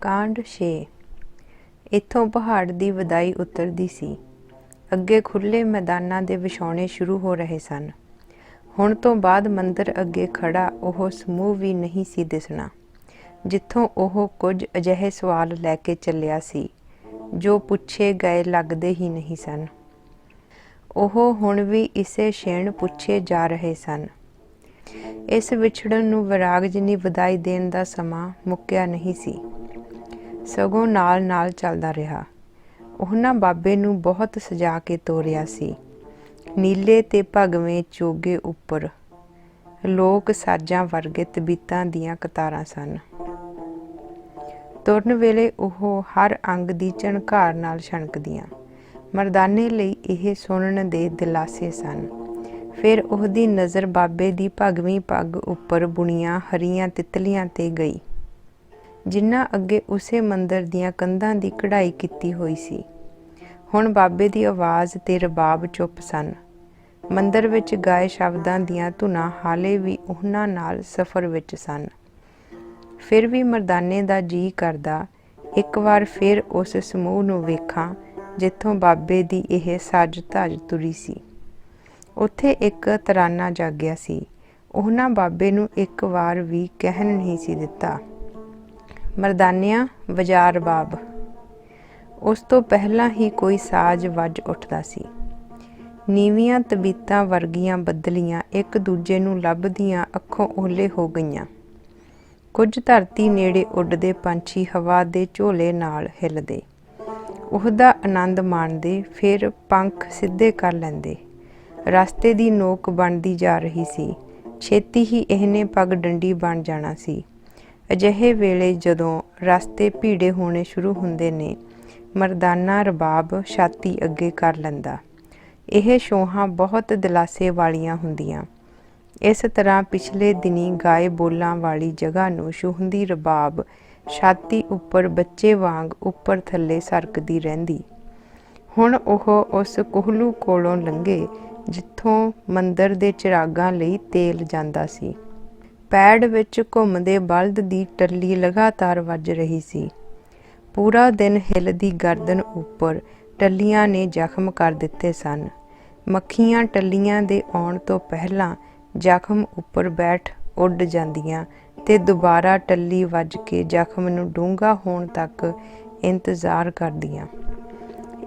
कांड 6। इत्थों पहाड़ की वधाई उतरदी सी। अगे खुले मैदानां दे विछाउणे शुरू हो रहे सन। हुण तो बाद मंदिर अगे खड़ा ओह समूह भी नहीं सी दिसना, जिथों ओह कुछ अजिहे सवाल लैके चलिया सी जो पुछे गए लगदे ही नहीं सन। ओह हुण भी इसे छेण पुछे जा रहे सन। इस विछड़न नूं विराग जिन्नी वधाई देण दा समां मुक्किया नहीं सी, सगों नाल नाल चलदा रहा। उन्हां बाबे नूं बहुत सजा के तोरिया सी। नीले ते भगवें चोगे उपर लोक साजां वर्गे तबीतां दीआं कतारां सन। तुरन वेले ओह हर अंग दी झणकार नाल छणकदियां। मरदाने लई इह सुणन दे दिलासे सन। फिर उहदी नज़र बाबे दी भगवी पग उपर बुणियां हरियां तितलियां ते गई, जिन्हां अगे उसे मंदिर दीआं कंधां दी कढ़ाई कीती होई सी। हुण बाबे दी आवाज़ ते रबाब चुप सन। मंदिर विच गाए शब्दां दीआं धुनां हाले भी उन्हां नाल सफ़र विच सन। फिर भी मरदाने दा जी करदा एक वार फिर उस समूह नूं वेखां जिथों बाबे दी इह सज धज तुरी सी। उत्थे एक तराना जागिया सी। उन्हां बाबे नूं एक वार भी कहन नहीं सी दिता, मरदानिया वजा रबाब। उस तो पहलां ही कोई साज वज उठदा सी। नीवियां तबीतां वर्गियां बदलियां एक दूजे नूं लभदियां अखों ओहले हो गईयां। कुछ धरती नेड़े उड्डदे पंछी हवा दे झोले नाल हिलदे ਉਹਦਾ आनंद माणदे, फिर पंख सिद्धे कर लैंदे। रस्ते दी नोक बनदी जा रही सी। छेती ही ਇਹਨੇ पग डंडी बन जाना सी। अजिहे वेले जदों रस्ते भीड़े होने शुरू हुंदे ने, मरदाना रबाब छाती अगे कर लैंदा। ਇਹ ਛੋਹਾਂ बहुत दिलासे वालियां हुंदियां। इस तरह पिछले दिनी गाए बोलां वाली जगह नूं छूहंदी रबाब छाती उपर बच्चे वांग उपर थल्ले सरकदी रहिंदी। हुण ओह उस कोहलू कोलों लंघे जिथों मंदिर दे चिरागां लई तेल जांदा सी। पैड़ विच घुमदे बलद दी टल्ली लगातार वज रही सी। पूरा दिन हिलदी गर्दन उपर टल्लियां ने जख्म कर दिते सन। मक्खियां टल्लियां दे आउण तो पहलां जख्म उपर बैठ उड़ जांदियां ते दुबारा टल्ली वज के जख्म नूं डूंगा होण तक इंतजार करदियां।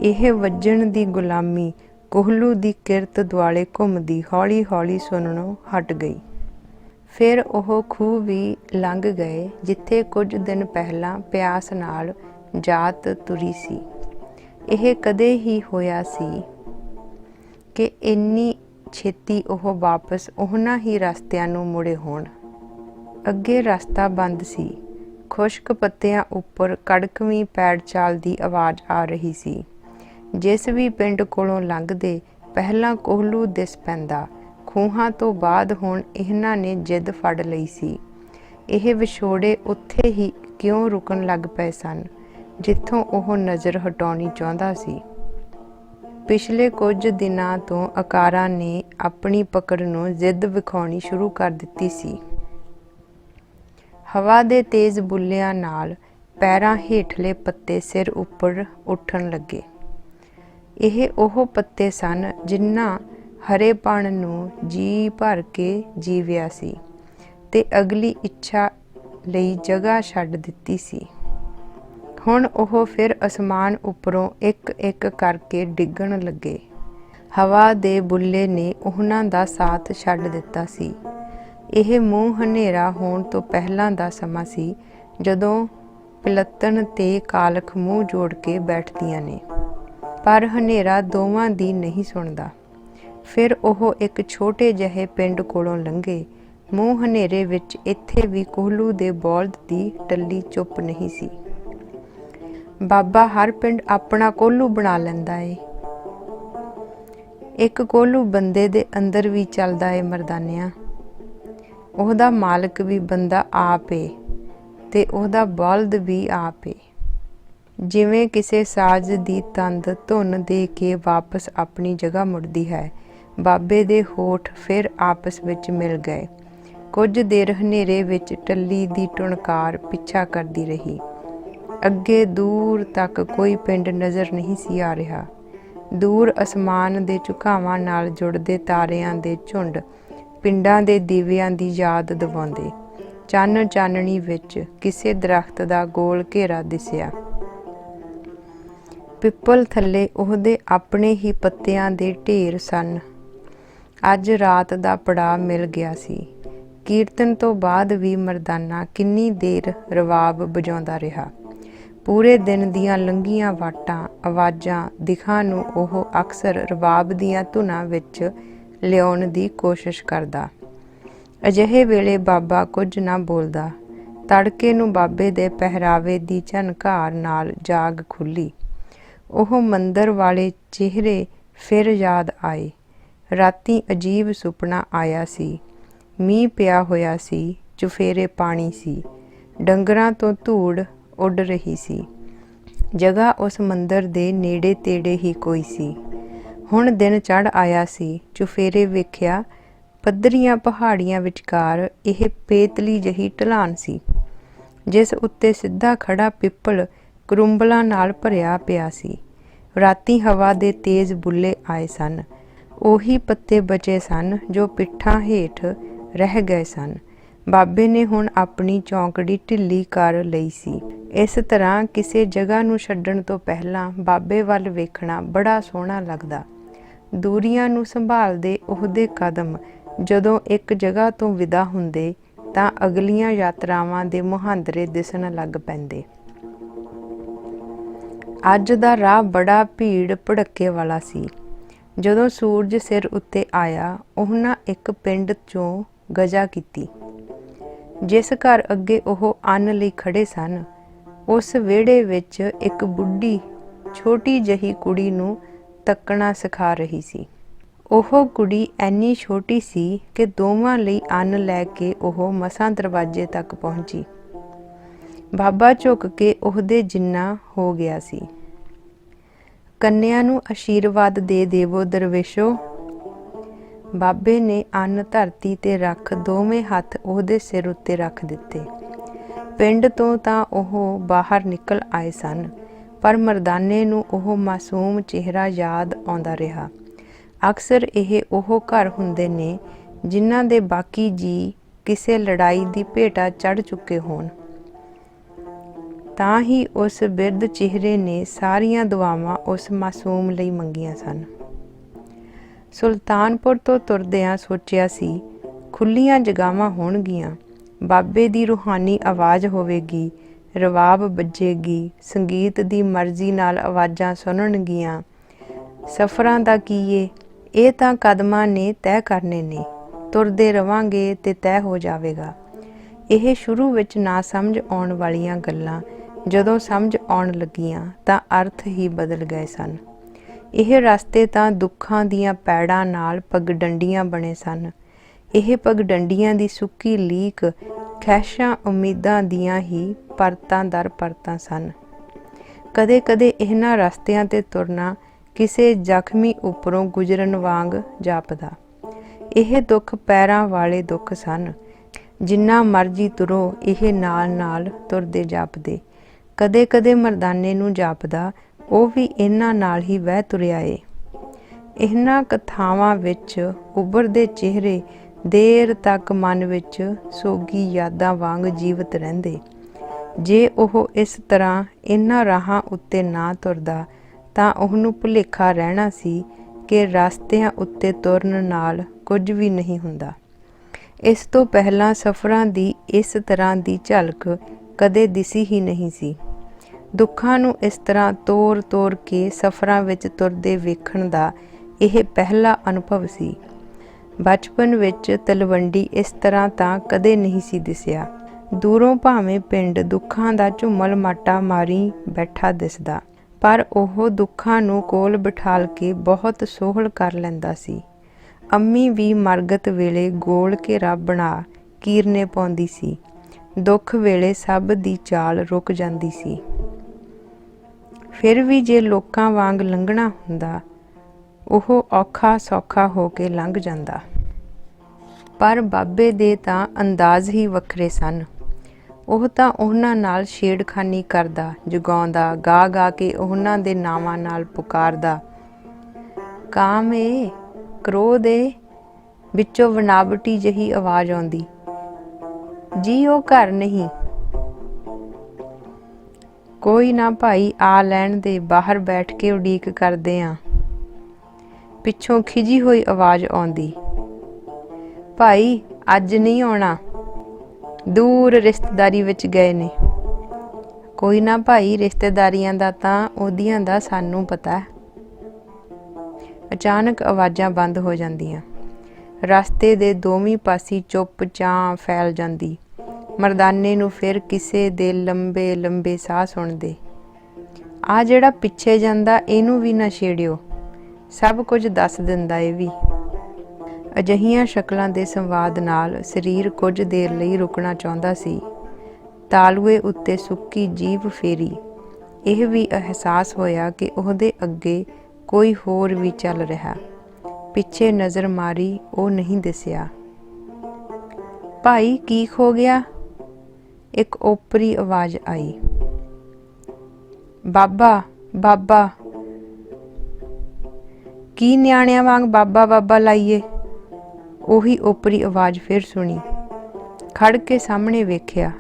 ਇਹ ਵੱਜਣ ਦੀ ਗੁਲਾਮੀ ਕੋਹਲੂ ਦੀ ਕਿਰਤ ਦੁਆਲੇ ਘੁੰਮਦੀ ਹੌਲੀ ਹੌਲੀ ਸੁਣਨੋਂ ਹਟ ਗਈ। ਫਿਰ ਉਹ ਖੂਹ ਵੀ ਲੰਘ ਗਏ ਜਿੱਥੇ ਕੁਝ ਦਿਨ ਪਹਿਲਾਂ ਪਿਆਸ ਨਾਲ ਜਾਤ ਤੁਰੀ ਸੀ। ਇਹ ਕਦੇ ਹੀ ਹੋਇਆ ਸੀ ਕਿ ਇੰਨੀ ਛੇਤੀ ਉਹ ਵਾਪਸ ਉਹਨਾਂ ਹੀ ਰਸਤਿਆਂ ਨੂੰ ਮੁੜੇ ਹੋਣ। ਅੱਗੇ ਰਸਤਾ ਬੰਦ ਸੀ। ਖੁਸ਼ਕ ਪੱਤਿਆਂ ਉੱਪਰ ਕੜਕਵੀਂ ਪੈੜ ਚਾਲ ਦੀ ਆਵਾਜ਼ ਆ ਰਹੀ ਸੀ। ਜਿਸ ਵੀ ਪਿੰਡ ਕੋਲੋਂ ਲੰਘਦੇ ਪਹਿਲਾਂ ਕੋਹਲੂ ਦਿਸ ਪੈਂਦਾ। ਖੂਹਾਂ ਤੋਂ ਬਾਅਦ ਹੁਣ ਇਹਨਾਂ ਨੇ ਜਿੱਦ ਫੜ ਲਈ ਸੀ। ਇਹ ਵਿਛੋੜੇ ਉੱਥੇ ਹੀ ਕਿਉਂ ਰੁਕਣ ਲੱਗ ਪਏ ਸਨ ਜਿੱਥੋਂ ਉਹ ਨਜ਼ਰ ਹਟਾਉਣੀ ਚਾਹੁੰਦਾ ਸੀ। ਪਿਛਲੇ ਕੁਝ ਦਿਨਾਂ ਤੋਂ ਆਕਾਰਾਂ ਨੇ ਆਪਣੀ ਪਕੜ ਨੂੰ ਜ਼ਿੱਦ ਵਿਖਾਉਣੀ ਸ਼ੁਰੂ ਕਰ ਦਿੱਤੀ ਸੀ। ਹਵਾ ਦੇ ਤੇਜ਼ ਬੁੱਲਿਆਂ ਨਾਲ ਪੈਰਾਂ ਹੇਠਲੇ ਪੱਤੇ ਸਿਰ ਉੱਪਰ ਉੱਠਣ ਲੱਗੇ। ਇਹ ਉਹ ਪੱਤੇ ਸਨ ਜਿਨ੍ਹਾਂ ਹਰੇਪਣ ਨੂੰ ਜੀ ਭਰ ਕੇ ਜੀਵਿਆ ਸੀ ਤੇ ਅਗਲੀ ਇੱਛਾ ਲਈ ਜਗ੍ਹਾ ਛੱਡ ਦਿੱਤੀ ਸੀ। ਹੁਣ ਉਹ ਫਿਰ ਅਸਮਾਨ ਉੱਪਰੋਂ ਇੱਕ ਇੱਕ ਕਰਕੇ ਡਿੱਗਣ ਲੱਗੇ। ਹਵਾ ਦੇ ਬੁੱਲੇ ਨੇ ਉਹਨਾਂ ਦਾ ਸਾਥ ਛੱਡ ਦਿੱਤਾ ਸੀ। ਇਹ ਮੂੰਹ ਹਨੇਰਾ ਹੋਣ ਤੋਂ ਪਹਿਲਾਂ ਦਾ ਸਮਾਂ ਸੀ ਜਦੋਂ ਪਿਲੱਤਣ ਤੇ ਕਾਲਖ ਮੂੰਹ ਜੋੜ ਕੇ ਬੈਠਦੀਆਂ ਨੇ, ਪਰ ਹਨੇਰਾ ਦੋਵਾਂ ਦੀ ਨਹੀਂ ਸੁਣਦਾ। ਫਿਰ ਉਹ ਇੱਕ ਛੋਟੇ ਜਿਹੇ ਪਿੰਡ ਕੋਲੋਂ ਲੰਘੇ। ਮੂੰਹ ਹਨੇਰੇ ਵਿੱਚ ਇੱਥੇ ਵੀ ਕੋਹਲੂ ਦੇ ਬਲਦ ਦੀ ਟੱਲੀ ਚੁੱਪ ਨਹੀਂ ਸੀ। ਬਾਬਾ ਹਰ ਪਿੰਡ ਆਪਣਾ ਕੋਹਲੂ ਬਣਾ ਲੈਂਦਾ ਏ। ਇੱਕ ਕੋਹਲੂ ਬੰਦੇ ਦੇ ਅੰਦਰ ਵੀ ਚੱਲਦਾ ਏ ਮਰਦਾਨਿਆਂ। ਉਹਦਾ ਮਾਲਕ ਵੀ ਬੰਦਾ ਆਪ ਏ ਤੇ ਉਹਦਾ ਬਲਦ ਵੀ ਆਪ ਏ। ਜਿਵੇਂ ਕਿਸੇ ਸਾਜ਼ ਦੀ ਤੰਦ ਧੁਨ ਦੇ ਕੇ ਵਾਪਸ ਆਪਣੀ ਜਗ੍ਹਾ ਮੁੜਦੀ ਹੈ, ਬਾਬੇ ਦੇ ਹੋਠ ਫਿਰ ਆਪਸ ਵਿੱਚ ਮਿਲ ਗਏ। ਕੁਝ ਦੇਰ ਹਨੇਰੇ ਵਿੱਚ ਟੱਲੀ ਦੀ ਟੁਣਕਾਰ ਪਿੱਛਾ ਕਰਦੀ ਰਹੀ। ਅੱਗੇ ਦੂਰ ਤੱਕ ਕੋਈ ਪਿੰਡ ਨਜ਼ਰ ਨਹੀਂ ਸੀ ਆ ਰਿਹਾ। ਦੂਰ ਅਸਮਾਨ ਦੇ ਝੁਕਾਵਾਂ ਨਾਲ ਜੁੜਦੇ ਤਾਰਿਆਂ ਦੇ ਝੁੰਡ ਪਿੰਡਾਂ ਦੇ ਦੀਵਿਆਂ ਦੀ ਯਾਦ ਦਿਵਾਉਂਦੇ। ਚੰਨ ਚਾਨਣੀ ਵਿੱਚ ਕਿਸੇ ਦਰਖਤ ਦਾ ਗੋਲ ਘੇਰਾ ਦਿਸਿਆ। ਪਿੱਪਲ ਥੱਲੇ ਉਹਦੇ ਆਪਣੇ ਹੀ ਪੱਤਿਆਂ ਦੇ ਢੇਰ ਸਨ। ਅੱਜ ਰਾਤ ਦਾ ਪੜਾਅ ਮਿਲ ਗਿਆ ਸੀ। ਕੀਰਤਨ ਤੋਂ ਬਾਅਦ ਵੀ ਮਰਦਾਨਾ ਕਿੰਨੀ ਦੇਰ ਰਵਾਬ ਵਜਾਉਂਦਾ ਰਿਹਾ। ਪੂਰੇ ਦਿਨ ਦੀਆਂ ਲੰਘੀਆਂ ਵਾਟਾਂ, ਆਵਾਜ਼ਾਂ, ਦਿਖਾਂ ਨੂੰ ਉਹ ਅਕਸਰ ਰਵਾਬ ਦੀਆਂ ਧੁਨਾਂ ਵਿੱਚ ਲਿਆਉਣ ਦੀ ਕੋਸ਼ਿਸ਼ ਕਰਦਾ। ਅਜਿਹੇ ਵੇਲੇ ਬਾਬਾ ਕੁਝ ਨਾ ਬੋਲਦਾ। ਤੜਕੇ ਨੂੰ ਬਾਬੇ ਦੇ ਪਹਿਰਾਵੇ ਦੀ ਝਣਕਾਰ ਨਾਲ ਜਾਗ ਖੁੱਲ੍ਹੀ। ਉਹ ਮੰਦਰ ਵਾਲੇ ਚਿਹਰੇ ਫਿਰ ਯਾਦ ਆਏ। ਰਾਤੀਂ ਅਜੀਬ ਸੁਪਨਾ ਆਇਆ ਸੀ। ਮੀਂਹ ਪਿਆ ਹੋਇਆ ਸੀ, ਚੁਫੇਰੇ ਪਾਣੀ ਸੀ, ਡੰਗਰਾਂ ਤੋਂ ਧੂੜ ਉੱਡ ਰਹੀ ਸੀ। ਜਗ੍ਹਾ ਉਸ ਮੰਦਰ ਦੇ ਨੇੜੇ ਤੇੜੇ ਹੀ ਕੋਈ ਸੀ। ਹੁਣ ਦਿਨ ਚੜ੍ਹ ਆਇਆ ਸੀ। ਚੁਫੇਰੇ ਵੇਖਿਆ, ਪੱਧਰੀਆਂ ਪਹਾੜੀਆਂ ਵਿਚਕਾਰ ਇਹ ਪੇਤਲੀ ਜਿਹੀ ਢਲਾਨ ਸੀ, ਜਿਸ ਉੱਤੇ ਸਿੱਧਾ ਖੜਾ ਪਿੱਪਲ ਕਰੁੰਬਲਾਂ ਨਾਲ ਭਰਿਆ ਪਿਆ ਸੀ। ਰਾਤੀਂ ਹਵਾ ਦੇ ਤੇਜ਼ ਬੁੱਲੇ ਆਏ ਸਨ। ਉਹੀ ਪੱਤੇ ਬਚੇ ਸਨ ਜੋ ਪਿੱਠਾਂ ਹੇਠ ਰਹਿ ਗਏ ਸਨ। ਬਾਬੇ ਨੇ ਹੁਣ ਆਪਣੀ ਚੌਂਕੜੀ ਢਿੱਲੀ ਕਰ ਲਈ ਸੀ। ਇਸ ਤਰ੍ਹਾਂ ਕਿਸੇ ਜਗ੍ਹਾ ਨੂੰ ਛੱਡਣ ਤੋਂ ਪਹਿਲਾਂ ਬਾਬੇ ਵੱਲ ਵੇਖਣਾ ਬੜਾ ਸੋਹਣਾ ਲੱਗਦਾ। ਦੂਰੀਆਂ ਨੂੰ ਸੰਭਾਲਦੇ ਉਹਦੇ ਕਦਮ ਜਦੋਂ ਇੱਕ ਜਗ੍ਹਾ ਤੋਂ ਵਿਦਾ ਹੁੰਦੇ ਤਾਂ ਅਗਲੀਆਂ ਯਾਤਰਾਵਾਂ ਦੇ ਮੁਹਾਂਦਰੇ ਦਿਸਣ ਲੱਗ ਪੈਂਦੇ। ਅੱਜ ਦਾ ਰਾਹ ਬੜਾ ਭੀੜ ਭੜੱਕੇ ਵਾਲਾ ਸੀ। ਜਦੋਂ ਸੂਰਜ ਸਿਰ ਉੱਤੇ ਆਇਆ, ਉਹਨਾਂ ਇੱਕ ਪਿੰਡ 'ਚੋਂ ਗਜਾ ਕੀਤੀ। ਜਿਸ ਘਰ ਅੱਗੇ ਉਹ ਅੰਨ ਲਈ ਖੜੇ ਸਨ, ਉਸ ਵਿਹੜੇ ਵਿੱਚ ਇੱਕ ਬੁੱਢੀ ਛੋਟੀ ਜਿਹੀ ਕੁੜੀ ਨੂੰ ਤੱਕਣਾ ਸਿਖਾ ਰਹੀ ਸੀ। ਉਹ ਕੁੜੀ ਐਨੀ ਛੋਟੀ ਸੀ ਕਿ ਦੋਵਾਂ ਲਈ ਅੰਨ ਲੈ ਕੇ ਉਹ ਮਸਾਂ ਦਰਵਾਜ਼ੇ ਤੱਕ ਪਹੁੰਚੀ। ਬਾਬਾ ਝੁਕ ਕੇ ਉਹਦੇ ਜਿੰਨਾ ਹੋ ਗਿਆ ਸੀ। ਕੰਨਿਆ ਨੂੰ ਆਸ਼ੀਰਵਾਦ ਦੇ ਦੇਵੋ ਦਰਵੇਸ਼ੋ। ਬਾਬੇ ਨੇ ਅੰਨ ਧਰਤੀ ਤੇ ਰੱਖ ਦੋਵੇਂ ਹੱਥ ਉਹਦੇ ਸਿਰ ਉੱਤੇ ਰੱਖ ਦਿੱਤੇ। ਪਿੰਡ ਤੋਂ ਤਾਂ ਉਹ ਬਾਹਰ ਨਿਕਲ ਆਏ ਸਨ, ਪਰ ਮਰਦਾਨੇ ਨੂੰ ਉਹ ਮਾਸੂਮ ਚਿਹਰਾ ਯਾਦ ਆਉਂਦਾ ਰਿਹਾ। ਅਕਸਰ ਇਹ ਉਹ ਘਰ ਹੁੰਦੇ ਨੇ ਜਿਨ੍ਹਾਂ ਦੇ ਬਾਕੀ ਜੀਅ ਕਿਸੇ ਲੜਾਈ ਦੀ ਭੇਟਾ ਚੜ੍ਹ ਚੁੱਕੇ ਹੋਣ। ਤਾਂ ਹੀ ਉਸ ਬਿਰਧ ਚਿਹਰੇ ਨੇ ਸਾਰੀਆਂ ਦੁਆਵਾਂ ਉਸ ਮਾਸੂਮ ਲਈ ਮੰਗੀਆਂ ਸਨ। ਸੁਲਤਾਨਪੁਰ ਤੋਂ ਤੁਰਦਿਆਂ ਸੋਚਿਆ ਸੀ, ਖੁੱਲ੍ਹੀਆਂ ਜਗ੍ਹਾਵਾਂ ਹੋਣਗੀਆਂ, ਬਾਬੇ ਦੀ ਰੂਹਾਨੀ ਆਵਾਜ਼ ਹੋਵੇਗੀ, ਰਵਾਬ ਵੱਜੇਗੀ, ਸੰਗੀਤ ਦੀ ਮਰਜ਼ੀ ਨਾਲ ਆਵਾਜ਼ਾਂ ਸੁਣਨਗੀਆਂ। ਸਫ਼ਰਾਂ ਦਾ ਕੀ ਏ, ਇਹ ਤਾਂ ਕਦਮਾਂ ਨੇ ਤੈਅ ਕਰਨੇ ਨੇ। ਤੁਰਦੇ ਰਵਾਂਗੇ ਤੇ ਤੈਅ ਹੋ ਜਾਵੇਗਾ। ਇਹ ਸ਼ੁਰੂ ਵਿੱਚ ਨਾ ਸਮਝ ਆਉਣ ਵਾਲੀਆਂ ਗੱਲਾਂ ਜਦੋਂ ਸਮਝ ਆਉਣ ਲੱਗੀਆਂ ਤਾਂ ਅਰਥ ਹੀ ਬਦਲ ਗਏ ਸਨ। ਇਹ ਰਸਤੇ ਤਾਂ ਦੁੱਖਾਂ ਦੀਆਂ ਪੈੜਾਂ ਨਾਲ ਪਗਡੰਡੀਆਂ ਬਣੇ ਸਨ। ਇਹ ਪਗਡੰਡੀਆਂ ਦੀ ਸੁੱਕੀ ਲੀਕ ਖਹਿਸ਼ਾਂ ਉਮੀਦਾਂ ਦੀਆਂ ਹੀ ਪਰਤਾਂ ਦਰ ਪਰਤਾਂ ਸਨ। ਕਦੇ ਕਦੇ ਇਹਨਾਂ ਰਸਤਿਆਂ 'ਤੇ ਤੁਰਨਾ ਕਿਸੇ ਜ਼ਖਮੀ ਉੱਪਰੋਂ ਗੁਜ਼ਰਨ ਵਾਂਗ ਜਾਪਦਾ। ਇਹ ਦੁੱਖ ਪੈਰਾਂ ਵਾਲੇ ਦੁੱਖ ਸਨ। ਜਿੰਨਾ ਮਰਜ਼ੀ ਤੁਰੋ, ਇਹ ਨਾਲ ਨਾਲ ਤੁਰਦੇ ਜਾਪਦੇ। ਕਦੇ ਕਦੇ ਮਰਦਾਨੇ ਨੂੰ ਜਾਪਦਾ ਉਹ ਵੀ ਇਹਨਾਂ ਨਾਲ ਹੀ ਵਹਿ ਤੁਰਿਆ ਏ। ਇਹਨਾਂ ਕਥਾਵਾਂ ਵਿੱਚ ਉੱਭਰਦੇ ਚਿਹਰੇ ਦੇਰ ਤੱਕ ਮਨ ਵਿੱਚ ਸੋਗੀ ਯਾਦਾਂ ਵਾਂਗ ਜੀਵਤ ਰਹਿੰਦੇ। ਜੇ ਉਹ ਇਸ ਤਰ੍ਹਾਂ ਇਹਨਾਂ ਰਾਹਾਂ ਉੱਤੇ ਨਾ ਤੁਰਦਾ ਤਾਂ ਉਹਨੂੰ ਭੁਲੇਖਾ ਰਹਿਣਾ ਸੀ ਕਿ ਰਸਤਿਆਂ ਉੱਤੇ ਤੁਰਨ ਨਾਲ ਕੁਝ ਵੀ ਨਹੀਂ ਹੁੰਦਾ। ਇਸ ਤੋਂ ਪਹਿਲਾਂ ਸਫ਼ਰਾਂ ਦੀ ਇਸ ਤਰ੍ਹਾਂ ਦੀ ਝਲਕ ਕਦੇ ਦਿਸੀ ਹੀ ਨਹੀਂ ਸੀ। ਦੁੱਖਾਂ ਨੂੰ ਇਸ ਤਰ੍ਹਾਂ ਤੋਰ ਤੋਰ ਕੇ ਸਫ਼ਰਾਂ ਵਿੱਚ ਤੁਰਦੇ ਵੇਖਣ ਦਾ ਇਹ ਪਹਿਲਾ ਅਨੁਭਵ ਸੀ। ਬਚਪਨ ਵਿੱਚ ਤਲਵੰਡੀ ਇਸ ਤਰ੍ਹਾਂ ਤਾਂ ਕਦੇ ਨਹੀਂ ਸੀ ਦਿਸਿਆ। ਦੂਰੋਂ ਭਾਵੇਂ ਪਿੰਡ ਦੁੱਖਾਂ ਦਾ ਝੁੰਮਲ ਮਾਟਾ ਮਾਰੀ ਬੈਠਾ ਦਿਸਦਾ, ਪਰ ਉਹ ਦੁੱਖਾਂ ਨੂੰ ਕੋਲ ਬਿਠਾਲ ਕੇ ਬਹੁਤ ਸੋਹਲ ਕਰ ਲੈਂਦਾ ਸੀ। ਅੰਮੀ ਵੀ ਮਰਗਤ ਵੇਲੇ ਗੋਲ ਘੇਰਾ ਬਣਾ ਕੀਰਨੇ ਪਾਉਂਦੀ ਸੀ। ਦੁੱਖ ਵੇਲੇ ਸਭ ਦੀ ਚਾਲ ਰੁਕ ਜਾਂਦੀ ਸੀ। ਫਿਰ ਵੀ ਜੇ ਲੋਕਾਂ ਵਾਂਗ ਲੰਘਣਾ ਹੁੰਦਾ, ਉਹ ਔਖਾ ਸੌਖਾ ਹੋ ਕੇ ਲੰਘ ਜਾਂਦਾ। ਪਰ ਬਾਬੇ ਦੇ ਤਾਂ ਅੰਦਾਜ਼ ਹੀ ਵੱਖਰੇ ਸਨ। ਉਹ ਤਾਂ ਉਹਨਾਂ ਨਾਲ ਛੇੜਖਾਨੀ ਕਰਦਾ, ਜਗਾਉਂਦਾ, ਗਾ ਗਾ ਕੇ ਉਹਨਾਂ ਦੇ ਨਾਵਾਂ ਨਾਲ ਪੁਕਾਰਦਾ। ਕਾਮ ਏ, ਕ੍ਰੋਧ ਏ, ਵਿੱਚੋਂ ਵਨਾਵਟੀ ਜਿਹੀ ਆਵਾਜ਼ ਆਉਂਦੀ। ਜੀ ਉਹ ਘਰ ਨਹੀਂ। ਕੋਈ ਨਾ ਭਾਈ, ਆ ਲੈਣ ਦੇ, ਬਾਹਰ ਬੈਠ ਕੇ ਉਡੀਕ ਕਰਦੇ ਆਂ। ਪਿੱਛੋਂ ਖਿਜੀ ਹੋਈ ਆਵਾਜ਼ ਆਉਂਦੀ। ਭਾਈ ਅੱਜ ਨਹੀਂ ਆਉਣਾ, ਦੂਰ ਰਿਸ਼ਤੇਦਾਰੀ ਵਿੱਚ ਗਏ ਨੇ। ਕੋਈ ਨਾ ਭਾਈ, ਰਿਸ਼ਤੇਦਾਰੀਆਂ ਦਾ ਤਾਂ ਉਹਦੀਆਂ ਦਾ ਸਾਨੂੰ ਪਤਾ। ਅਚਾਨਕ ਆਵਾਜ਼ਾਂ ਬੰਦ ਹੋ ਜਾਂਦੀਆਂ। ਰਸਤੇ ਦੇ ਦੋਵੇਂ ਪਾਸੀ ਚੁੱਪ ਚਾਂ ਫੈਲ ਜਾਂਦੀ। ਮਰਦਾਨੇ ਨੂੰ ਫਿਰ ਕਿਸੇ ਦੇ ਲੰਬੇ ਲੰਬੇ ਸਾਹ ਸੁਣਦੇ। ਆ ਜਿਹੜਾ ਪਿੱਛੇ ਜਾਂਦਾ, ਇਹਨੂੰ ਵੀ ਨਾ ਛੇੜਿਓ, ਸਭ ਕੁਝ ਦੱਸ ਦਿੰਦਾ ਇਹ ਵੀ। ਅਜਿਹੀਆਂ ਸ਼ਕਲਾਂ ਦੇ ਸੰਵਾਦ ਨਾਲ ਸਰੀਰ ਕੁਝ ਦੇਰ ਲਈ ਰੁਕਣਾ ਚਾਹੁੰਦਾ ਸੀ। ਤਾਲੂਏ ਉੱਤੇ ਸੁੱਕੀ ਜੀਭ ਫੇਰੀ। ਇਹ ਵੀ ਅਹਿਸਾਸ ਹੋਇਆ ਕਿ ਉਹਦੇ ਅੱਗੇ ਕੋਈ ਹੋਰ ਵੀ ਚੱਲ ਰਿਹਾ। ਪਿੱਛੇ ਨਜ਼ਰ ਮਾਰੀ, ਉਹ ਨਹੀਂ ਦਿਸਿਆ। ਭਾਈ ਕੀ ਖੋ ਗਿਆ? ਇੱਕ ਓਪਰੀ ਆਵਾਜ਼ ਆਈ। ਬਾਬਾ, ਬਾਬਾ। ਕੀ ਨਿਆਣਿਆਂ ਵਾਂਗ ਬਾਬਾ ਬਾਬਾ ਲਾਈਏ? ਉਹੀ ਓਪਰੀ ਆਵਾਜ਼ ਫਿਰ ਸੁਣੀ। ਖੜ ਕੇ ਸਾਹਮਣੇ ਵੇਖਿਆ,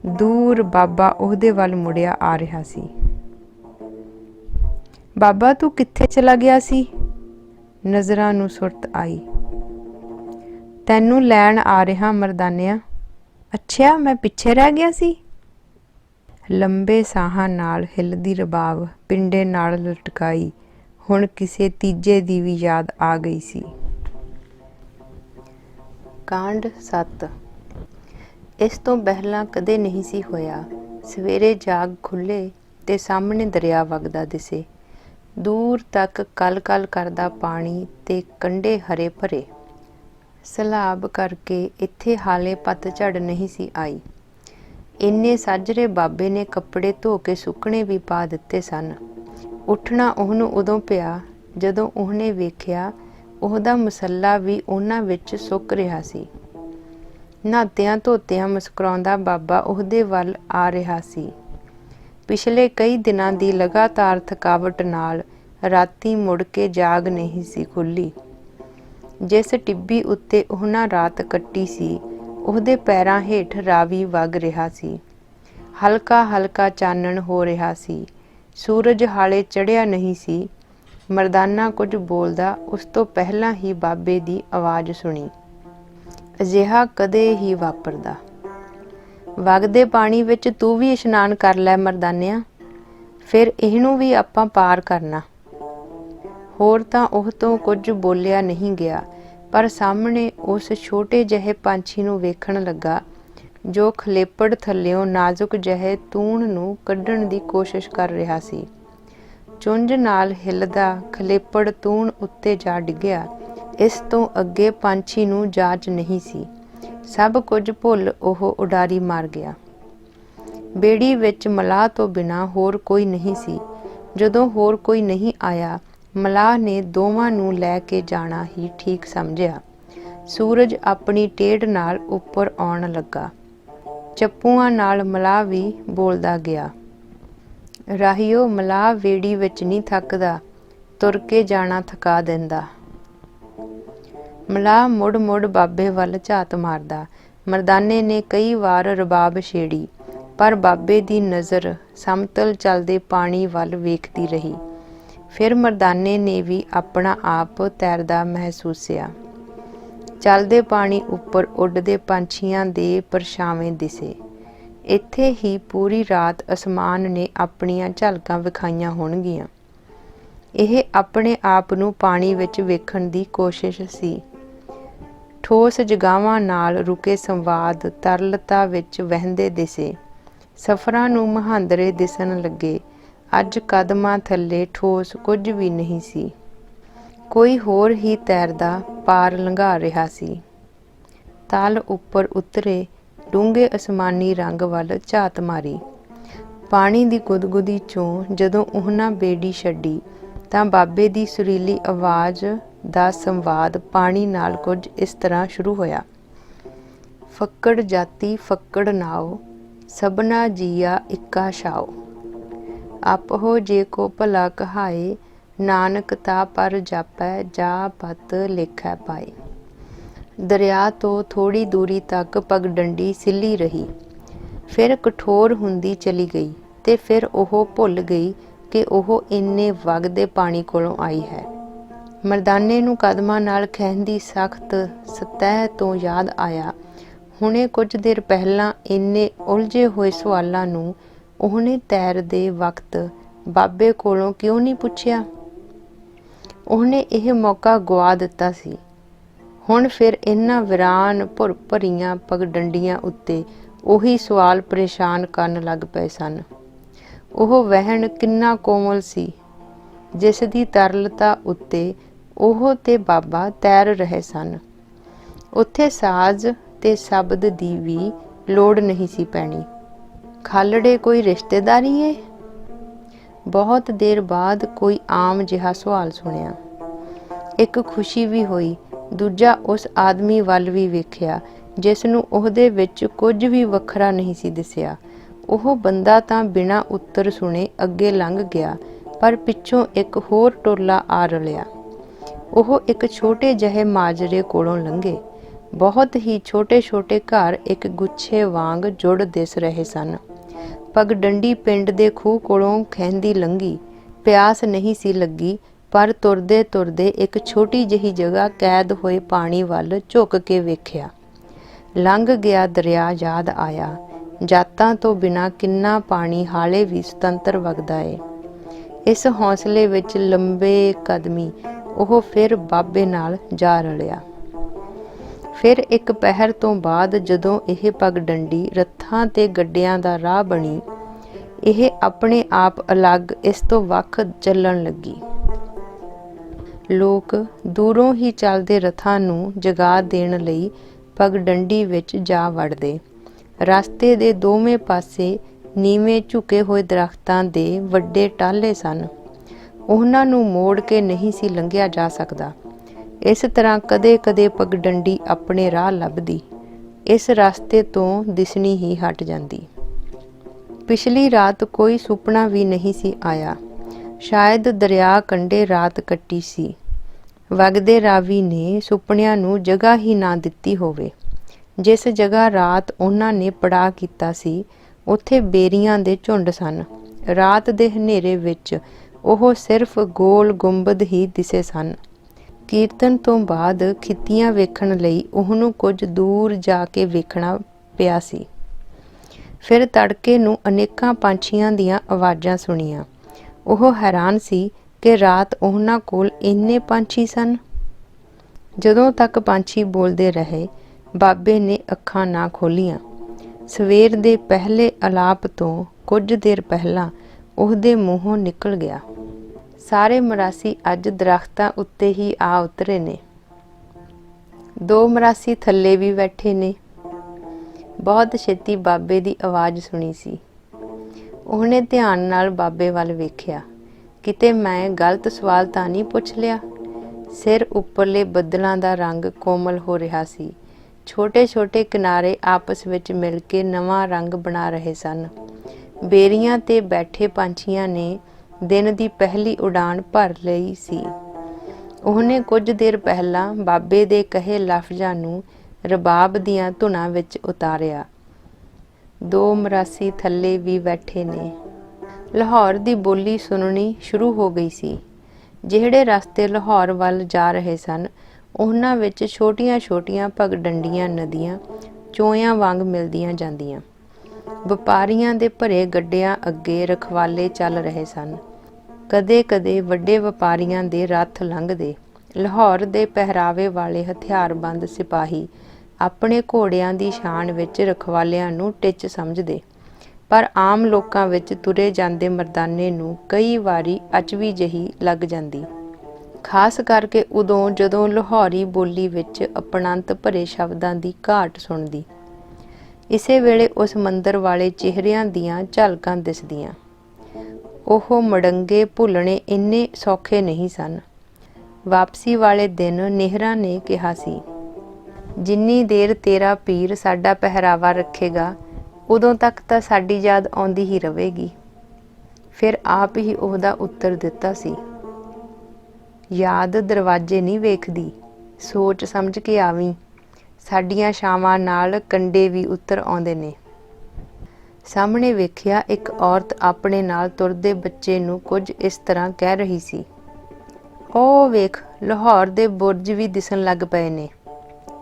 ਦੂਰ ਬਾਬਾ ਉਹਦੇ ਵੱਲ ਮੁੜਿਆ ਆ ਰਿਹਾ ਸੀ। ਬਾਬਾ ਤੂੰ ਕਿੱਥੇ ਚਲਾ ਗਿਆ ਸੀ? ਨਜ਼ਰਾਂ ਨੂੰ ਸੁਰਤ ਆਈ। ਤੈਨੂੰ ਲੈਣ ਆ ਰਿਹਾ ਮਰਦਾਨਿਆ। ਅੱਛਾ, ਮੈਂ ਪਿੱਛੇ ਰਹਿ ਗਿਆ ਸੀ। ਲੰਬੇ ਸਾਹਾਂ ਨਾਲ ਹਿੱਲਦੀ ਰਬਾਬ ਪਿੰਡੇ ਨਾਲ ਲਟਕਾਈ ਹੁਣ ਕਿਸੇ ਤੀਜੇ ਦੀ ਵੀ ਯਾਦ ਆ ਗਈ ਸੀ। ਕਾਂਡ 7। ਇਸ ਤੋਂ ਪਹਿਲਾਂ ਕਦੇ ਨਹੀਂ ਸੀ ਹੋਇਆ। ਸਵੇਰੇ ਜਾਗ ਖੁੱਲ੍ਹੇ ਤੇ ਸਾਹਮਣੇ ਦਰਿਆ ਵਗਦਾ ਦਿਸੇ। ਦੂਰ ਤੱਕ ਕਲ ਕਲ ਕਰਦਾ ਪਾਣੀ ਤੇ ਕੰਢੇ ਹਰੇ ਭਰੇ। ਸਲਾਬ ਕਰਕੇ ਇੱਥੇ ਹਾਲੇ ਪਤਝੜ ਨਹੀਂ ਸੀ ਆਈ। ਇੰਨੇ ਸਾਜਰੇ ਬਾਬੇ ਨੇ ਕੱਪੜੇ ਧੋ ਕੇ ਸੁੱਕਣੇ ਵੀ ਪਾ ਦਿੱਤੇ ਸਨ। ਉੱਠਣਾ ਉਹਨੂੰ ਉਦੋਂ ਪਿਆ ਜਦੋਂ ਉਹਨੇ ਵੇਖਿਆ ਉਹਦਾ ਮਸੱਲਾ ਵੀ ਉਹਨਾਂ ਵਿੱਚ ਸੁੱਕ ਰਿਹਾ ਸੀ। ਨਹਾਤਿਆਂ ਧੋਤਿਆਂ ਮੁਸਕਰਾਉਂਦਾ ਬਾਬਾ ਉਹਦੇ ਵੱਲ ਆ ਰਿਹਾ ਸੀ। ਪਿਛਲੇ ਕਈ ਦਿਨਾਂ ਦੀ ਲਗਾਤਾਰ ਥਕਾਵਟ ਨਾਲ ਰਾਤੀ ਮੁੜ ਕੇ ਜਾਗ ਨਹੀਂ ਸੀ ਖੁੱਲ੍ਹੀ। ਜਿਸ ਟਿੱਬੀ ਉੱਤੇ ਉਹਨਾਂ ਰਾਤ ਕੱਟੀ ਸੀ, ਉਹਦੇ ਪੈਰਾਂ ਹੇਠ ਰਾਵੀ ਵਗ ਰਿਹਾ ਸੀ। ਹਲਕਾ ਹਲਕਾ ਚਾਨਣ ਹੋ ਰਿਹਾ ਸੀ। ਸੂਰਜ ਹਾਲੇ ਚੜ੍ਹਿਆ ਨਹੀਂ ਸੀ। ਮਰਦਾਨਾ ਕੁਝ ਬੋਲਦਾ ਉਸ ਤੋਂ ਪਹਿਲਾਂ ਹੀ ਬਾਬੇ ਦੀ ਆਵਾਜ਼ ਸੁਣੀ। ਅਜਿਹਾ ਕਦੇ ਹੀ ਵਾਪਰਦਾ। ਵਗਦੇ ਪਾਣੀ ਵਿੱਚ ਤੂੰ ਵੀ ਇਸ਼ਨਾਨ ਕਰ ਲੈ ਮਰਦਾਨਿਆ, ਫਿਰ ਇਹਨੂੰ ਵੀ ਆਪਾਂ ਪਾਰ ਕਰਨਾ। ਹੋਰ ਤਾਂ ਉਹ ਤੋਂ ਕੁਝ ਬੋਲਿਆ ਨਹੀਂ ਗਿਆ, ਪਰ ਸਾਹਮਣੇ ਉਸ ਛੋਟੇ ਜਿਹੇ ਪੰਛੀ ਨੂੰ ਵੇਖਣ ਲੱਗਾ ਜੋ ਖਲੇਪੜ ਥੱਲਿਓਂ ਨਾਜ਼ੁਕ ਜਿਹੇ ਤੂਣ ਨੂੰ ਕੱਢਣ ਦੀ ਕੋਸ਼ਿਸ਼ ਕਰ ਰਿਹਾ ਸੀ। ਚੁੰਝ ਨਾਲ ਹਿੱਲਦਾ ਖਲੇਪੜ ਤੂਣ ਉੱਤੇ ਜਾ ਡਿੱਗਿਆ। ਇਸ ਤੋਂ ਅੱਗੇ ਪੰਛੀ ਨੂੰ ਜਾਚ ਨਹੀਂ ਸੀ। ਸਭ ਕੁਝ ਭੁੱਲ ਉਹ ਉਡਾਰੀ ਮਾਰ ਗਿਆ। ਬੇੜੀ ਵਿੱਚ ਮਲਾਹ ਤੋਂ ਬਿਨਾਂ ਹੋਰ ਕੋਈ ਨਹੀਂ ਸੀ। ਜਦੋਂ ਹੋਰ ਕੋਈ ਨਹੀਂ ਆਇਆ, ਮਲਾਹ ਨੇ ਦੋਵਾਂ ਨੂੰ ਲੈ ਕੇ ਜਾਣਾ ਹੀ ਠੀਕ ਸਮਝਿਆ। ਸੂਰਜ ਆਪਣੀ ਟੇਢ ਨਾਲ ਉੱਪਰ ਆਉਣ ਲੱਗਾ। ਚੱਪੂਆਂ ਨਾਲ ਮਲਾਹ ਵੀ ਬੋਲਦਾ ਗਿਆ। ਰਾਹੀਓ, ਮਲਾਹ ਵੇੜੀ ਵਿੱਚ ਨਹੀਂ ਥੱਕਦਾ, ਤੁਰ ਕੇ ਜਾਣਾ ਥਕਾ ਦਿੰਦਾ। ਮਲਾਹ ਮੁੜ ਮੁੜ ਬਾਬੇ ਵੱਲ ਝਾਤ ਮਾਰਦਾ। ਮਰਦਾਨੇ ਨੇ ਕਈ ਵਾਰ ਰਬਾਬ ਛੇੜੀ, ਪਰ ਬਾਬੇ ਦੀ ਨਜ਼ਰ ਸਮਤਲ ਚੱਲਦੇ ਪਾਣੀ ਵੱਲ ਵੇਖਦੀ ਰਹੀ। ਫਿਰ ਮਰਦਾਨੇ ਨੇ ਵੀ ਆਪਣਾ ਆਪ ਤੈਰਦਾ ਮਹਿਸੂਸਿਆ। ਚੱਲਦੇ ਪਾਣੀ ਉੱਪਰ ਉੱਡਦੇ ਪੰਛੀਆਂ ਦੇ ਪਰਛਾਵੇਂ ਦਿਸੇ। ਇੱਥੇ ਹੀ ਪੂਰੀ ਰਾਤ ਅਸਮਾਨ ਨੇ ਆਪਣੀਆਂ ਝਲਕਾਂ ਵਿਖਾਈਆਂ ਹੋਣਗੀਆਂ। ਇਹ ਆਪਣੇ ਆਪ ਨੂੰ ਪਾਣੀ ਵਿੱਚ ਵੇਖਣ ਦੀ ਕੋਸ਼ਿਸ਼ ਸੀ। ਠੋਸ ਜਗ੍ਹਾਵਾਂ ਨਾਲ ਰੁਕੇ ਸੰਵਾਦ ਤਰਲਤਾ ਵਿੱਚ ਵਹਿੰਦੇ ਦਿਸੇ। ਸਫ਼ਰਾਂ ਨੂੰ ਮਹਾਂਦਰੇ ਦਿਸਣ ਲੱਗੇ। ਅੱਜ ਕਦਮਾਂ ਥੱਲੇ ਠੋਸ ਕੁਝ ਵੀ ਨਹੀਂ ਸੀ। ਕੋਈ ਹੋਰ ਹੀ ਤੈਰਦਾ ਪਾਰ ਲੰਘਾ ਰਿਹਾ ਸੀ। ਤਲ ਉੱਪਰ ਉਤਰੇ ਡੂੰਘੇ ਅਸਮਾਨੀ ਰੰਗ ਵੱਲ ਝਾਤ ਮਾਰੀ। ਪਾਣੀ ਦੀ ਗੁਦਗੁਦੀ 'ਚੋਂ ਜਦੋਂ ਉਹਨਾਂ ਬੇੜੀ ਛੱਡੀ ਤਾਂ ਬਾਬੇ ਦੀ ਸੁਰੀਲੀ ਆਵਾਜ਼ ਦਾ ਸੰਵਾਦ ਪਾਣੀ ਨਾਲ ਕੁਝ ਇਸ ਤਰ੍ਹਾਂ ਸ਼ੁਰੂ ਹੋਇਆ। ਫੱਕੜ ਜਾਤੀ ਫੱਕੜ ਨਾਓ, सबना जिया इक्का छाओ। आपहो जे को भला कहाए, नानक ता पर जापै जा पत लेखै पाए। दरिया तो थोड़ी दूरी तक पगडंडी सिल्ली रही, फिर कठोर हुंदी चली गई ते फिर ओह भुल गई कि ओह इन्ने वगदे पानी कोलों आई है। मरदाने नूं कदमां नाल खਹਿੰਦੀ सख्त सतह तो याद आया, हुणे कुछ देर पहलां इन्ने उलझे होए सवालां नूं ਉਹਨੇ ਤੈਰਦੇ ਵਕਤ ਬਾਬੇ ਕੋਲੋਂ ਕਿਉਂ ਨਹੀਂ ਪੁੱਛਿਆ। ਉਹਨੇ ਇਹ ਮੌਕਾ ਗਵਾ ਦਿੱਤਾ ਸੀ। ਹੁਣ ਫਿਰ ਇਹਨਾਂ ਵੀਰਾਨ ਭੁਰ ਭਰੀਆਂ ਪਗਡੰਡੀਆਂ ਉੱਤੇ ਉਹੀ ਸਵਾਲ ਪਰੇਸ਼ਾਨ ਕਰਨ ਲੱਗ ਪਏ ਸਨ। ਉਹ ਵਹਿਣ ਕਿੰਨਾ ਕੋਮਲ ਸੀ, ਜਿਸ ਦੀ ਤਰਲਤਾ ਉੱਤੇ ਉਹ ਤੇ ਬਾਬਾ ਤੈਰ ਰਹੇ ਸਨ। ਉੱਥੇ ਸਾਜ਼ ਤੇ ਸ਼ਬਦ ਦੀ ਵੀ ਲੋੜ ਨਹੀਂ ਸੀ ਪੈਣੀ। ਖਾਲੜੇ ਕੋਈ ਰਿਸ਼ਤੇਦਾਰੀ ਏ? ਬਹੁਤ ਦੇਰ ਬਾਅਦ ਕੋਈ ਆਮ ਜਿਹਾ ਸਵਾਲ ਸੁਣਿਆ। ਇੱਕ ਖੁਸ਼ੀ ਵੀ ਹੋਈ, ਦੂਜਾ ਉਸ ਆਦਮੀ ਵੱਲ ਵੀ ਵੇਖਿਆ ਜਿਸ ਨੂੰ ਉਹਦੇ ਵਿੱਚ ਕੁਝ ਵੀ ਵੱਖਰਾ ਨਹੀਂ ਸੀ ਦਿਸਿਆ। ਉਹ ਬੰਦਾ ਤਾਂ ਬਿਨਾਂ ਉੱਤਰ ਸੁਣੇ ਅੱਗੇ ਲੰਘ ਗਿਆ, ਪਰ ਪਿੱਛੋਂ ਇੱਕ ਹੋਰ ਟੋਲਾ ਆ ਰਲਿਆ। ਉਹ ਇੱਕ ਛੋਟੇ ਜਿਹੇ ਮਾਜਰੇ ਕੋਲੋਂ ਲੰਘੇ। ਬਹੁਤ ਹੀ ਛੋਟੇ ਛੋਟੇ ਘਰ ਇੱਕ ਗੁੱਛੇ ਵਾਂਗ ਜੁੜ ਦਿਸ ਰਹੇ ਸਨ। ਪਗਡੰਡੀ ਪਿੰਡ ਦੇ ਖੂਹ ਕੋਲੋਂ ਖਹਿੰਦੀ ਲੰਘੀ। ਪਿਆਸ ਨਹੀਂ ਸੀ ਲੱਗੀ, ਪਰ ਤੁਰਦੇ ਤੁਰਦੇ ਇੱਕ ਛੋਟੀ ਜਿਹੀ ਜਗ੍ਹਾ ਕੈਦ ਹੋਏ ਪਾਣੀ ਵੱਲ ਝੁੱਕ ਕੇ ਵੇਖਿਆ। ਲੰਘ ਗਿਆ ਦਰਿਆ ਯਾਦ ਆਇਆ। ਜਾਤਾਂ ਤੋਂ ਬਿਨਾਂ ਕਿੰਨਾ ਪਾਣੀ ਹਾਲੇ ਵੀ ਸੁਤੰਤਰ ਵਗਦਾ ਏ। ਇਸ ਹੌਸਲੇ ਵਿੱਚ ਲੰਬੇ ਕਦਮੀ ਉਹ ਫਿਰ ਬਾਬੇ ਨਾਲ ਜਾ ਰਲਿਆ। ਫਿਰ ਇੱਕ ਪਹਿਰ ਤੋਂ ਬਾਅਦ ਜਦੋਂ ਇਹ ਪਗਡੰਡੀ ਰੱਥਾਂ ਤੇ ਗੱਡਿਆਂ ਦਾ ਰਾਹ ਬਣੀ, ਇਹ ਆਪਣੇ ਆਪ ਅਲੱਗ ਇਸ ਤੋਂ ਵੱਖ ਚੱਲਣ ਲੱਗੀ। ਲੋਕ ਦੂਰੋਂ ਹੀ ਚੱਲਦੇ ਰੱਥਾਂ ਨੂੰ ਜਗਾ ਦੇਣ ਲਈ ਪਗਡੰਡੀ ਵਿੱਚ ਜਾ ਵੜਦੇ। ਰਸਤੇ ਦੇ ਦੋਵੇਂ ਪਾਸੇ ਨੀਵੇਂ ਝੁਕੇ ਹੋਏ ਦਰਖਤਾਂ ਦੇ ਵੱਡੇ ਟਾਹਲੇ ਸਨ। ਉਹਨਾਂ ਨੂੰ ਮੋੜ ਕੇ ਨਹੀਂ ਸੀ ਲੰਘਿਆ ਜਾ ਸਕਦਾ। ਇਸ ਤਰ੍ਹਾਂ ਕਦੇ ਕਦੇ ਪਗਡੰਡੀ ਆਪਣੇ ਰਾਹ ਲੱਭਦੀ, ਇਸ ਰਸਤੇ ਤੋਂ ਦਿਸਣੀ ਹੀ ਹਟ ਜਾਂਦੀ। ਪਿਛਲੀ ਰਾਤ ਕੋਈ ਸੁਪਨਾ ਵੀ ਨਹੀਂ ਸੀ ਆਇਆ। ਸ਼ਾਇਦ ਦਰਿਆ ਕੰਢੇ ਰਾਤ ਕੱਟੀ ਸੀ। ਵਗਦੇ ਰਾਵੀ ਨੇ ਸੁਪਨਿਆਂ ਨੂੰ ਜਗ੍ਹਾ ਹੀ ਨਾ ਦਿੱਤੀ ਹੋਵੇ। ਜਿਸ ਜਗ੍ਹਾ ਰਾਤ ਉਹਨਾਂ ਨੇ ਪੜਾਅ ਕੀਤਾ ਸੀ, ਉੱਥੇ ਬੇਰੀਆਂ ਦੇ ਝੁੰਡ ਸਨ। ਰਾਤ ਦੇ ਹਨੇਰੇ ਵਿੱਚ ਉਹ ਸਿਰਫ ਗੋਲ ਗੁੰਬਦ ਹੀ ਦਿਸੇ ਸਨ। ਕੀਰਤਨ ਤੋਂ ਬਾਅਦ ਖਿੱਤੀਆਂ ਵੇਖਣ ਲਈ ਉਹਨੂੰ ਕੁਝ ਦੂਰ ਜਾ ਕੇ ਵੇਖਣਾ ਪਿਆ ਸੀ। ਫਿਰ ਤੜਕੇ ਨੂੰ ਅਨੇਕਾਂ ਪੰਛੀਆਂ ਦੀਆਂ ਆਵਾਜ਼ਾਂ ਸੁਣੀਆਂ। ਉਹ ਹੈਰਾਨ ਸੀ ਕਿ ਰਾਤ ਉਹਨਾਂ ਕੋਲ ਇੰਨੇ ਪੰਛੀ ਸਨ। ਜਦੋਂ ਤੱਕ ਪੰਛੀ ਬੋਲਦੇ ਰਹੇ, ਬਾਬੇ ਨੇ ਅੱਖਾਂ ਨਾ ਖੋਲ੍ਹੀਆਂ। ਸਵੇਰ ਦੇ ਪਹਿਲੇ ਅਲਾਪ ਤੋਂ ਕੁਝ ਦੇਰ ਪਹਿਲਾਂ ਉਹਦੇ ਮੂੰਹੋਂ ਨਿਕਲ ਗਿਆ, ਸਾਰੇ ਮਰਾਸੀ ਅੱਜ ਦਰਖਤਾਂ ਉੱਤੇ ਹੀ ਆ ਉਤਰੇ ਨੇ। 2 ਮਰਾਸੀ ਥੱਲੇ ਵੀ ਬੈਠੇ ਨੇ। ਬਹੁਤ ਛੇਤੀ ਬਾਬੇ ਦੀ ਆਵਾਜ਼ ਸੁਣੀ ਸੀ। ਉਹਨੇ ਧਿਆਨ ਨਾਲ ਬਾਬੇ ਵੱਲ ਵੇਖਿਆ। ਕਿਤੇ ਮੈਂ ਗਲਤ ਸਵਾਲ ਤਾਂ ਨਹੀਂ ਪੁੱਛ ਲਿਆ? ਸਿਰ ਉੱਪਰਲੇ ਬੱਦਲਾਂ ਦਾ ਰੰਗ ਕੋਮਲ ਹੋ ਰਿਹਾ ਸੀ। ਛੋਟੇ ਛੋਟੇ ਕਿਨਾਰੇ ਆਪਸ ਵਿੱਚ ਮਿਲ ਕੇ ਨਵਾਂ ਰੰਗ ਬਣਾ ਰਹੇ ਸਨ। ਬੇਰੀਆਂ ਤੇ ਬੈਠੇ ਪੰਛੀਆਂ ਨੇ ਦਿਨ ਦੀ ਪਹਿਲੀ ਉਡਾਨ ਭਰ ਲਈ ਸੀ। ਉਹਨੇ ਕੁਝ ਦੇਰ ਪਹਿਲਾਂ ਬਾਬੇ ਦੇ ਕਹੇ ਲਫ਼ਜ਼ਾਂ ਨੂੰ ਰਬਾਬ ਦੀਆਂ ਧੁਨਾਂ ਵਿੱਚ ਉਤਾਰਿਆ। 2 ਮਰਾਸੀ ਥੱਲੇ ਵੀ ਬੈਠੇ ਨੇ। ਲਾਹੌਰ ਦੀ ਬੋਲੀ ਸੁਣਨੀ ਸ਼ੁਰੂ ਹੋ ਗਈ ਸੀ। ਜਿਹੜੇ ਰਸਤੇ ਲਾਹੌਰ ਵੱਲ ਜਾ ਰਹੇ ਸਨ, ਉਹਨਾਂ ਵਿੱਚ ਛੋਟੀਆਂ ਛੋਟੀਆਂ ਪਗਡੰਡੀਆਂ ਨਦੀਆਂ ਚੋਇਆਂ ਵਾਂਗ ਮਿਲਦੀਆਂ ਜਾਂਦੀਆਂ। ਵਪਾਰੀਆਂ ਦੇ ਭਰੇ ਗੱਡਿਆਂ ਅੱਗੇ ਰਖਵਾਲੇ ਚੱਲ ਰਹੇ ਸਨ। ਕਦੇ ਕਦੇ ਵੱਡੇ ਵਪਾਰੀਆਂ ਦੇ ਰੱਥ ਲੰਘਦੇ। ਲਾਹੌਰ ਦੇ ਪਹਿਰਾਵੇ ਵਾਲੇ ਹਥਿਆਰਬੰਦ ਸਿਪਾਹੀ ਆਪਣੇ ਘੋੜਿਆਂ ਦੀ ਸ਼ਾਨ ਵਿੱਚ ਰਖਵਾਲਿਆਂ ਨੂੰ ਟਿੱਚ ਸਮਝਦੇ, ਪਰ ਆਮ ਲੋਕਾਂ ਵਿੱਚ ਤੁਰੇ ਜਾਂਦੇ ਮਰਦਾਨੇ ਨੂੰ ਕਈ ਵਾਰੀ ਅਚਵੀ ਜਿਹੀ ਲੱਗ ਜਾਂਦੀ, ਖਾਸ ਕਰਕੇ ਉਦੋਂ ਜਦੋਂ ਲਾਹੌਰੀ ਬੋਲੀ ਵਿੱਚ ਅਪਣੰਤ ਭਰੇ ਸ਼ਬਦਾਂ ਦੀ ਘਾਟ ਸੁਣਦੀ। ਇਸੇ ਵੇਲੇ ਉਸ ਮੰਦਰ ਵਾਲੇ ਚਿਹਰਿਆਂ ਦੀਆਂ ਝਲਕਾਂ ਦਿਸਦੀਆਂ। ਉਹ ਮੜੰਗੇ ਭੁੱਲਣੇ ਇੰਨੇ ਸੌਖੇ ਨਹੀਂ ਸਨ। ਵਾਪਸੀ ਵਾਲੇ ਦਿਨ ਨਿਹਰਾ ਨੇ ਕਿਹਾ ਸੀ, ਜਿੰਨੀ ਦੇਰ ਤੇਰਾ ਪੀਰ ਸਾਡਾ ਪਹਿਰਾਵਾ ਰੱਖੇਗਾ, ਉਦੋਂ ਤੱਕ ਤਾਂ ਸਾਡੀ ਯਾਦ ਆਉਂਦੀ ਹੀ ਰਹੇਗੀ। ਫਿਰ ਆਪ ਹੀ ਉਹਦਾ ਉੱਤਰ ਦਿੱਤਾ ਸੀ, ਯਾਦ ਦਰਵਾਜ਼ੇ ਨਹੀਂ ਵੇਖਦੀ, ਸੋਚ ਸਮਝ ਕੇ ਆਵੀਂ, ਸਾਡੀਆਂ ਛਾਵਾਂ ਨਾਲ ਕੰਡੇ ਵੀ ਉੱਤਰ ਆਉਂਦੇ ਨੇ। ਸਾਹਮਣੇ ਵੇਖਿਆ ਇੱਕ ਔਰਤ ਆਪਣੇ ਨਾਲ ਤੁਰਦੇ ਬੱਚੇ ਨੂੰ ਕੁਝ ਇਸ ਤਰ੍ਹਾਂ ਕਹਿ ਰਹੀ ਸੀ, ਉਹ ਵੇਖ ਲਾਹੌਰ ਦੇ ਬੁਰਜ ਵੀ ਦਿਸਣ ਲੱਗ ਪਏ ਨੇ,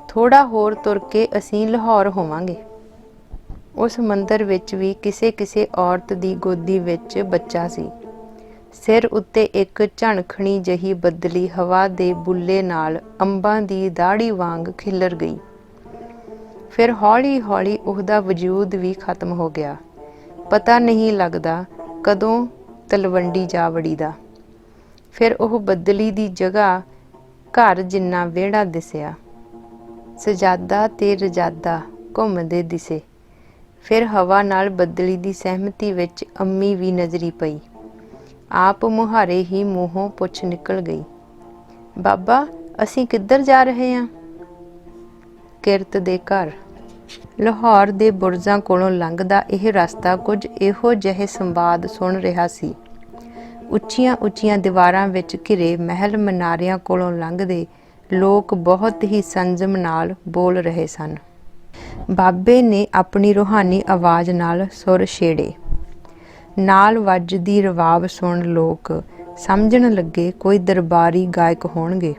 ਥੋੜਾ ਹੋਰ ਤੁਰ ਕੇ ਅਸੀਂ ਲਾਹੌਰ ਹੋਵਾਂਗੇ। ਉਸ ਮੰਦਰ ਵਿੱਚ ਵੀ ਕਿਸੇ ਔਰਤ ਦੀ ਗੋਦੀ ਵਿੱਚ ਬੱਚਾ ਸੀ। ਸਿਰ ਉੱਤੇ ਇੱਕ ਝਣਖਣੀ ਜਿਹੀ ਬੱਦਲੀ ਹਵਾ ਦੇ ਬੁੱਲੇ ਨਾਲ ਅੰਬਾਂ ਦੀ ਦਾੜੀ ਵਾਂਗ ਖਿੱਲਰ ਗਈ। ਫਿਰ ਹੌਲੀ ਹੌਲੀ ਉਹਦਾ ਵਜੂਦ ਵੀ ਖਤਮ ਹੋ ਗਿਆ। ਪਤਾ ਨਹੀਂ ਲੱਗਦਾ ਕਦੋਂ ਤਲਵੰਡੀ ਜਾ ਵੜੀ ਦਾ। ਫਿਰ ਉਹ ਬੱਦਲੀ ਦੀ ਜਗ੍ਹਾ ਘਰ ਜਿੰਨਾ ਵਿਹੜਾ ਦਿਸਿਆ, ਸਜਾਦਾ ਤੇ ਰਜਾਦਾ ਘੁੰਮਦੇ ਦਿਸੇ। ਫਿਰ ਹਵਾ ਨਾਲ ਬੱਦਲੀ ਦੀ ਸਹਿਮਤੀ ਵਿੱਚ ਅੰਮੀ ਵੀ ਨਜ਼ਰੀ ਪਈ। ਆਪ ਮੁਹਾਰੇ ਹੀ ਮੂੰਹੋਂ ਪੁੱਛ ਨਿਕਲ ਗਈ, ਬਾਬਾ ਅਸੀਂ ਕਿੱਧਰ ਜਾ ਰਹੇ ਹਾਂ? ਕਿਰਤ ਦੇ ਘਰ। ਲਾਹੌਰ ਦੇ ਬੁਰਜਾਂ ਕੋਲੋਂ ਲੰਘਦਾ ਇਹ ਰਸਤਾ ਕੁਝ ਇਹੋ ਜਿਹੇ ਸੰਵਾਦ ਸੁਣ ਰਿਹਾ ਸੀ। ਉੱਚੀਆਂ ਉੱਚੀਆਂ ਦੀਵਾਰਾਂ ਵਿੱਚ ਘਿਰੇ ਮਹਿਲ ਮਨਾਰਿਆਂ ਕੋਲੋਂ ਲੰਘਦੇ ਲੋਕ ਬਹੁਤ ਹੀ ਸੰਜਮ ਨਾਲ ਬੋਲ ਰਹੇ ਸਨ। ਬਾਬੇ ਨੇ ਆਪਣੀ ਰੂਹਾਨੀ ਆਵਾਜ਼ ਨਾਲ ਸੁਰ ਛੇੜੇ। ਨਾਲ ਵੱਜਦੀ ਰਵਾਬ ਸੁਣ ਲੋਕ ਸਮਝਣ ਲੱਗੇ ਕੋਈ ਦਰਬਾਰੀ ਗਾਇਕ ਹੋਣਗੇ,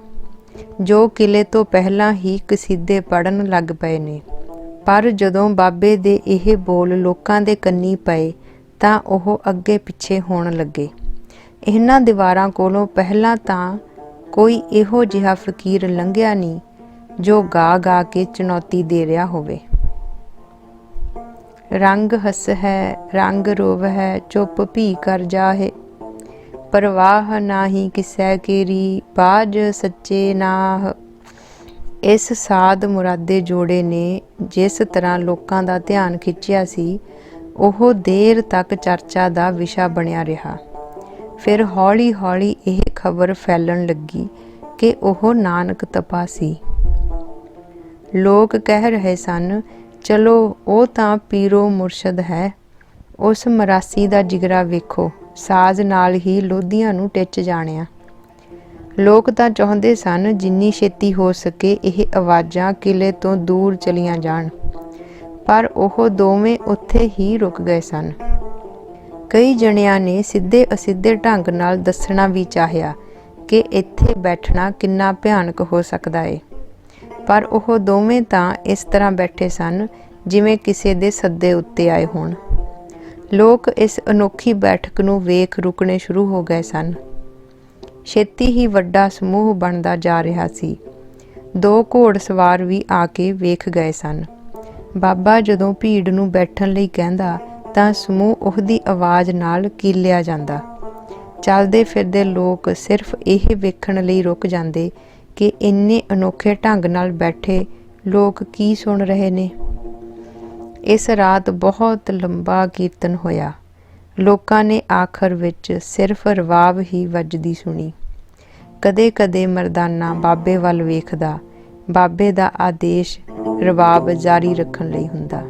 ਜੋ ਕਿਲੇ ਤੋਂ ਪਹਿਲਾਂ ਹੀ ਕਸੀਦੇ ਪੜ੍ਹਨ ਲੱਗ ਪਏ ਨੇ। ਪਰ ਜਦੋਂ ਬਾਬੇ ਦੇ ਇਹ ਬੋਲ ਲੋਕਾਂ ਦੇ ਕੰਨੀ ਪਏ ਤਾਂ ਉਹ ਅੱਗੇ ਪਿੱਛੇ ਹੋਣ ਲੱਗੇ। ਇਹਨਾਂ ਦੀਵਾਰਾਂ ਕੋਲੋਂ ਪਹਿਲਾਂ ਤਾਂ ਕੋਈ ਇਹੋ ਜਿਹਾ ਫਕੀਰ ਲੰਘਿਆ ਨਹੀਂ ਜੋ ਗਾ ਗਾ ਕੇ ਚੁਣੌਤੀ ਦੇ ਰਿਹਾ ਹੋਵੇ। ਰੰਗ ਹੱਸ ਹੈ, ਰੰਗ ਰੋਵ ਹੈ, ਚੁੱਪ ਭੀ ਕਰ ਜਾਹੇ, ਪਰਵਾਹ ਨਾਹੀ ਕਿਸੈ ਕੀਰੀ, ਬਾਜ ਸੱਚੇ ਨਾਹ। ਇਸ ਸਾਧ ਮੁਰਾਦੇ ਜੋੜੇ ਨੇ ਜਿਸ ਤਰ੍ਹਾਂ ਲੋਕਾਂ ਦਾ ਧਿਆਨ ਖਿੱਚਿਆ ਸੀ, ਉਹ ਦੇਰ ਤੱਕ ਚਰਚਾ ਦਾ ਵਿਸ਼ਾ ਬਣਿਆ ਰਿਹਾ। ਫਿਰ ਹੌਲੀ ਹੌਲੀ ਇਹ ਖਬਰ ਫੈਲਣ ਲੱਗੀ ਕਿ ਉਹ ਨਾਨਕ ਤਪਾ ਸੀ। ਲੋਕ ਕਹਿ ਰਹੇ ਸਨ, ਚਲੋ ਉਹ ਤਾਂ ਪੀਰੋ ਮੁਰਸ਼ਦ ਹੈ, ਉਸ ਮਰਾਸੀ ਦਾ ਜਿਗਰਾ ਵੇਖੋ, ਸਾਜ਼ ਨਾਲ ਹੀ ਲੋਧੀਆਂ ਨੂੰ ਟਿੱਚ ਜਾਣਿਆ। ਲੋਕ ਤਾਂ ਚਾਹੁੰਦੇ ਸਨ ਜਿੰਨੀ ਛੇਤੀ ਹੋ ਸਕੇ ਇਹ ਆਵਾਜ਼ਾਂ ਕਿਲੇ ਤੋਂ ਦੂਰ ਚਲੀਆਂ ਜਾਣ, ਪਰ ਉਹ ਦੋਵੇਂ ਉੱਥੇ ਹੀ ਰੁਕ ਗਏ ਸਨ। ਕਈ ਜਣਿਆਂ ਨੇ ਸਿੱਧੇ ਅਸਿੱਧੇ ਢੰਗ ਨਾਲ ਦੱਸਣਾ ਵੀ ਚਾਹਿਆ ਕਿ ਇੱਥੇ ਬੈਠਣਾ ਕਿੰਨਾ ਭਿਆਨਕ ਹੋ ਸਕਦਾ ਏ, ਪਰ ਉਹ ਦੋਵੇਂ ਤਾਂ ਇਸ ਤਰ੍ਹਾਂ ਬੈਠੇ ਸਨ ਜਿਵੇਂ ਕਿਸੇ ਦੇ ਸੱਦੇ ਉੱਤੇ ਆਏ ਹੋਣ। ਲੋਕ ਇਸ ਅਨੋਖੀ ਬੈਠਕ ਨੂੰ ਵੇਖ ਰੁਕਣੇ ਸ਼ੁਰੂ ਹੋ ਗਏ ਸਨ। ਛੇਤੀ ਹੀ ਵੱਡਾ ਸਮੂਹ ਬਣਦਾ ਜਾ ਰਿਹਾ ਸੀ। 2 ਘੋੜ ਸਵਾਰ ਵੀ ਆ ਕੇ ਵੇਖ ਗਏ ਸਨ। ਬਾਬਾ ਜਦੋਂ ਭੀੜ ਨੂੰ ਬੈਠਣ ਲਈ ਕਹਿੰਦਾ ਤਾਂ ਸਮੂਹ ਉਹਦੀ ਆਵਾਜ਼ ਨਾਲ ਕੀਲਿਆ ਜਾਂਦਾ। ਚੱਲਦੇ ਫਿਰਦੇ ਲੋਕ ਸਿਰਫ ਇਹ ਵੇਖਣ ਲਈ ਰੁਕ ਜਾਂਦੇ ਕਿ ਇੰਨੇ ਅਨੋਖੇ ਢੰਗ ਨਾਲ ਬੈਠੇ ਲੋਕ ਕੀ ਸੁਣ ਰਹੇ ਨੇ। ਇਸ ਰਾਤ ਬਹੁਤ ਲੰਬਾ ਕੀਰਤਨ ਹੋਇਆ। ਲੋਕਾਂ ਨੇ ਆਖਰ ਵਿੱਚ ਸਿਰਫ ਰਵਾਬ ਹੀ ਵੱਜਦੀ ਸੁਣੀ। ਕਦੇ ਕਦੇ ਮਰਦਾਨਾ ਬਾਬੇ ਵੱਲ ਵੇਖਦਾ। ਬਾਬੇ ਦਾ ਆਦੇਸ਼ ਰਵਾਬ ਜਾਰੀ ਰੱਖਣ ਲਈ ਹੁੰਦਾ।